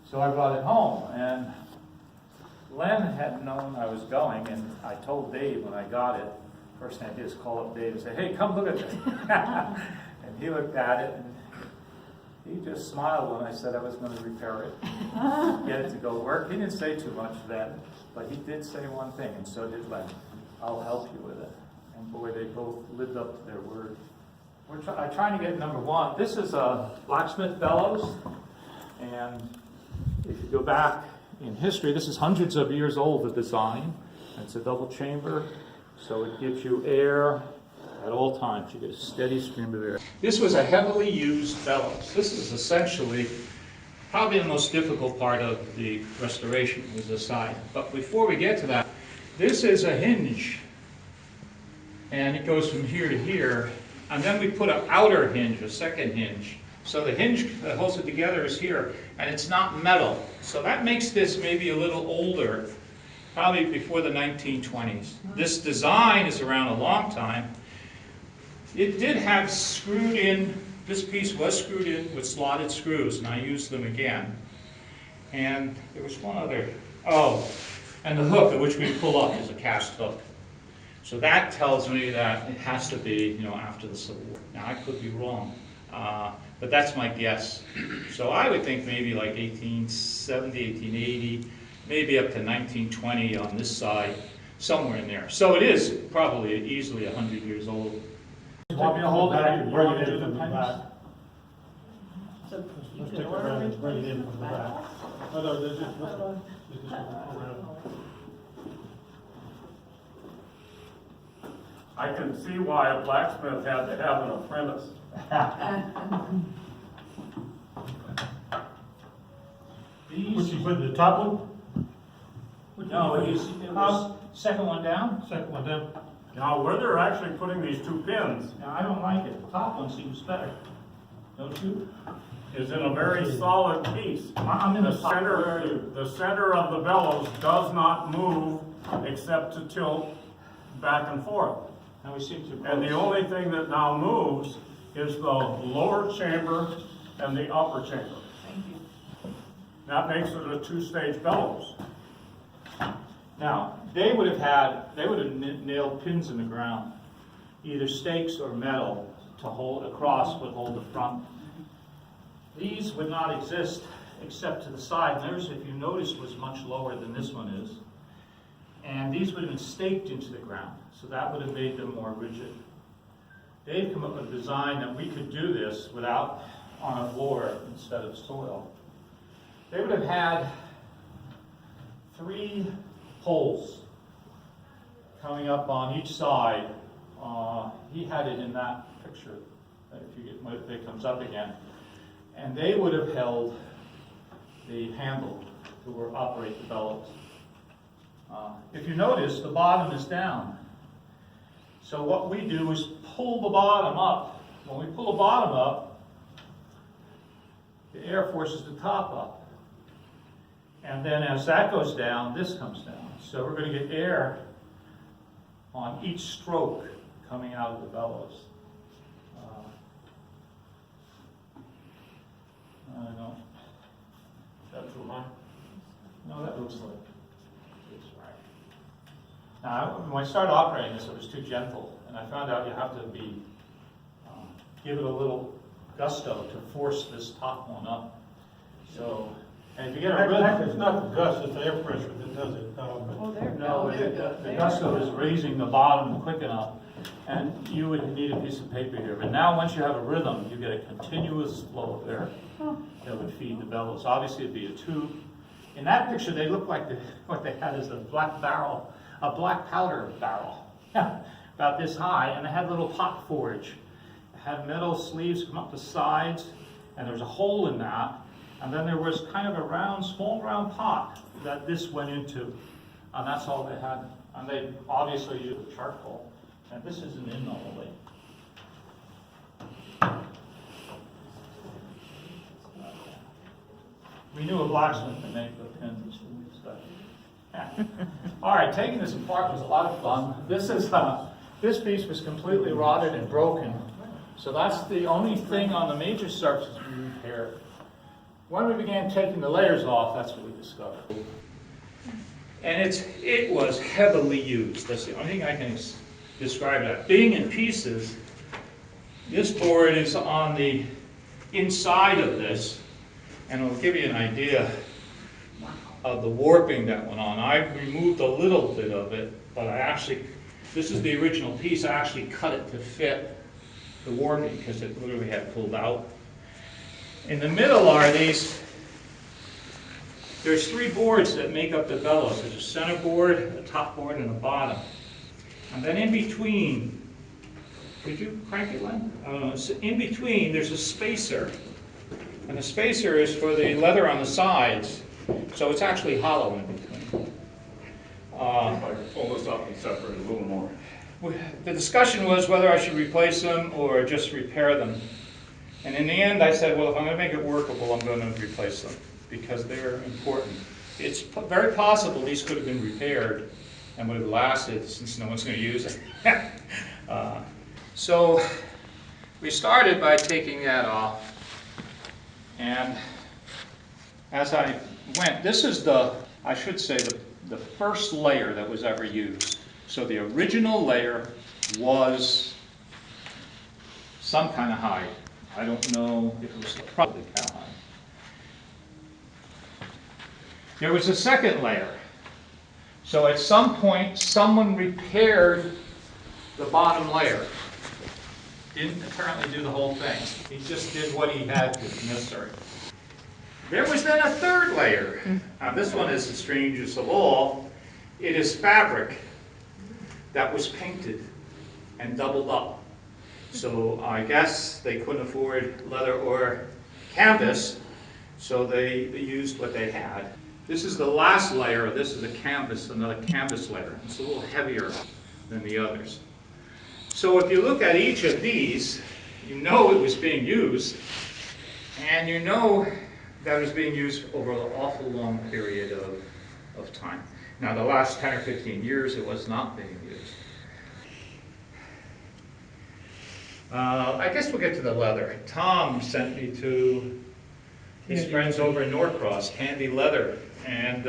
So I brought it home, and Len had known I was going, and I told Dave when I got it, first thing I did is call up Dave and say, hey, come look at this. And he looked at it, and he just smiled when I said I was going to repair it, get it to go work. He didn't say too much then, but he did say one thing, and so did Len. I'll help you with it. And boy, they both lived up to their word. I'm trying to get number one. This is a blacksmith bellows, and if you go back in history, this is hundreds of years old, the design. It's a double chamber, so it gives you air at all times. You get a steady stream of air. This was a heavily used bellows. This is essentially probably the most difficult part of the restoration was the side. But before we get to that, this is a hinge, and it goes from here to here. And then we put an outer hinge, a second hinge. So the hinge that holds it together is here, and it's not metal. So that makes this maybe a little older, probably before the 1920s. This design is around a long time. It did have screwed in, this piece was screwed in with slotted screws, and I used them again. And there was one other, and the hook at which we pull up is a cast hook. So that tells me that it has to be, after the Civil War. Now, I could be wrong, but that's my guess. So I would think maybe like 1870, 1880, maybe up to 1920 on this side, somewhere in there. So it is probably easily 100 years old. You want me to hold it? I can bring it in from the back. So you Let's can take it order around it and bring it in from from the the back. back. No, there's just around. I can see why a blacksmith had to have an apprentice. Which you put in the top one? No, it was second one down. Second one down? Now, where they're actually putting these two pins Now, I don't like it. The top one seems better. Don't you? is in a very solid piece. I'm in the top. The center of the bellows does not move except to tilt back and forth. Now we seem to. And the only thing that now moves is the lower chamber and the upper chamber. Thank you. That makes it a two-stage bellows. Now, they would have nailed pins in the ground, either stakes or metal, to hold across would hold the front. These would not exist except to the side. And theirs, if you notice, was much lower than this one is. And these would have been staked into the ground, so that would have made them more rigid. They've come up with a design that we could do this without on a floor instead of soil. They would have had 3 poles coming up on each side. He had it in that picture, if it comes up again. And they would have held the handle to operate the bellows. If you notice, the bottom is down. So what we do is pull the bottom up. When we pull the bottom up, the air forces the top up. And then as that goes down, this comes down. So we're going to get air on each stroke coming out of the bellows. I don't know. Is that too high? No, that looks like it's right. Now, when I started operating this, it was too gentle, and I found out you have to be give it a little gusto to force this top one up. So, and if you get a Actually, it's rhythm, not the gust, it's the air pressure that does it. Oh, there. no, there you go. the gusto is raising the bottom quick enough, and you would need a piece of paper here. But now, once you have a rhythm, you get a continuous flow of air that would feed the bellows. Obviously, it'd be a tube. In that picture, they look like what they had is a black barrel, a black powder barrel, about this high, and they had a little pot forge. It had metal sleeves come up the sides, and there was a hole in that, and then there was kind of a round, small round pot that this went into, and that's all they had. And they obviously used charcoal, and this isn't in the whole way. We knew a blacksmith to make the pins and stuff. All right, taking this apart was a lot of fun. This piece was completely rotted and broken, so that's the only thing on the major surfaces we repaired. when we began taking the layers off, that's what we discovered. And it was heavily used. That's the only thing I can describe that. Being in pieces, this board is on the inside of this, and it'll give you an idea of the warping that went on. I removed a little bit of it, but this is the original piece. I actually cut it to fit the warping because it literally had pulled out. In the middle are there's three boards that make up the bellows. There's a center board, a top board, and a bottom. And then in between, could you crank it, Len? In between, there's a spacer. And the spacer is for the leather on the sides, so it's actually hollow in between. If I could pull this up and separate it a little more. The discussion was whether I should replace them or just repair them. And in the end, I said, well, if I'm going to make it workable, I'm going to replace them because they're important. It's very possible these could have been repaired and would have lasted since no one's going to use it. So we started by taking that off. And as I went, this is I should say, the first layer that was ever used. So the original layer was some kind of hide. I don't know if it was probably cowhide. There was a second layer. So at some point, someone repaired the bottom layer. Didn't apparently do the whole thing. He just did what he had to necessary. There was then a third layer. Now this one is the strangest of all. It is fabric that was painted and doubled up. So I guess they couldn't afford leather or canvas, so they used what they had. This is the last layer. This is another canvas layer. It's a little heavier than the others. So if you look at each of these, you know it was being used, and you know that it was being used over an awful long period of time. Now the last 10 or 15 years it was not being used. I guess we'll get to the leather. Tom sent me to his friends over in Norcross, Handy Leather, and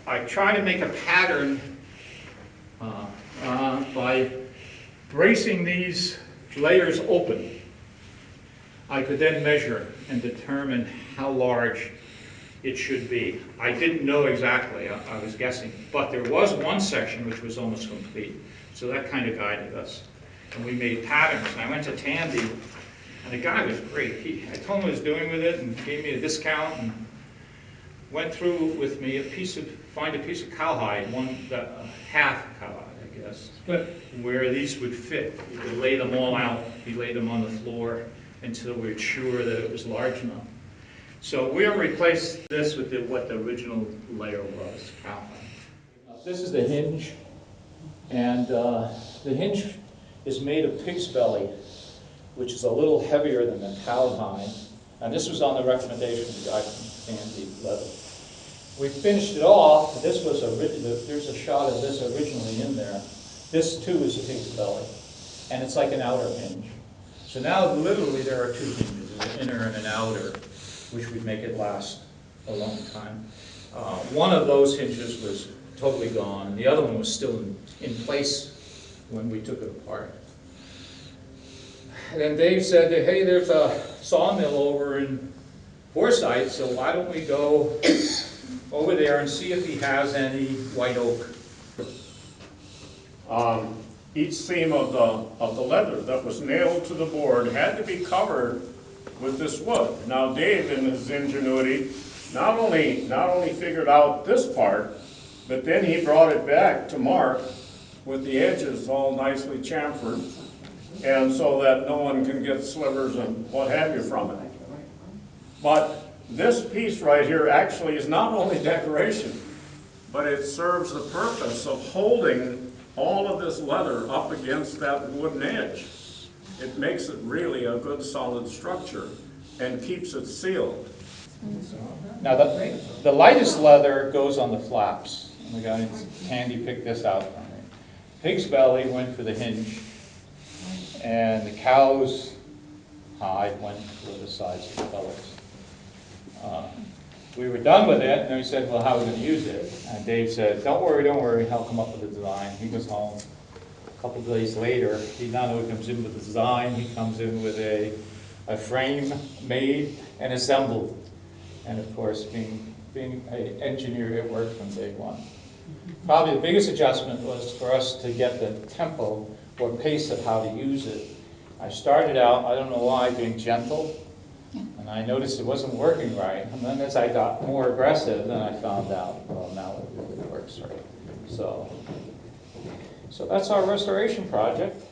I try to make a pattern by bracing these layers open. I could then measure and determine how large it should be. I didn't know exactly, I was guessing, but there was one section which was almost complete, so that kind of guided us. And we made patterns, and I went to Tandy, and the guy was great. I told him what I was doing with it, and gave me a discount, and went through with me find a piece of cowhide, half cowhide, I guess, where these would fit. You could lay them all out. He laid them on the floor until we were sure that it was large enough. So we'll replace this with what the original layer was, cowhide. This is the hinge, and the hinge is made of pig's belly, which is a little heavier than the cowhide. And this was on the recommendation of the guy from Handy Leather. We finished it off. This was there's a shot of this originally in there. This too is a pig's belly, and it's like an outer hinge. So now literally there are two hinges, an inner and an outer, which would make it last a long time. One of those hinges was totally gone, and the other one was still in place when we took it apart. And then Dave said, hey, there's a sawmill over in Forsyth, so why don't we go over there and see if he has any white oak. Each seam of the leather that was nailed to the board had to be covered with this wood. Now Dave, in his ingenuity, not only figured out this part, but then he brought it back to Mark with the edges all nicely chamfered, and so that no one can get slivers and what have you from it. But this piece right here actually is not only decoration, but it serves the purpose of holding all of this leather up against that wooden edge. It makes it really a good solid structure and keeps it sealed. Now the lightest leather goes on the flaps. And the guy Handy picked this out for me. Pig's belly went for the hinge, and the cow's hide went for the sides of the bellows. We were done with it, and then we said, well, how are we gonna use it? And Dave said, don't worry, I'll come up with a design. He goes home. A couple of days later, he not only comes in with the design, he comes in with a frame made and assembled. And of course, being an engineer, it worked from day one. Probably the biggest adjustment was for us to get the tempo or pace of how to use it. I started out, I don't know why, being gentle, and I noticed it wasn't working right. And then as I got more aggressive, then I found out, well, now it really works right. So that's our restoration project.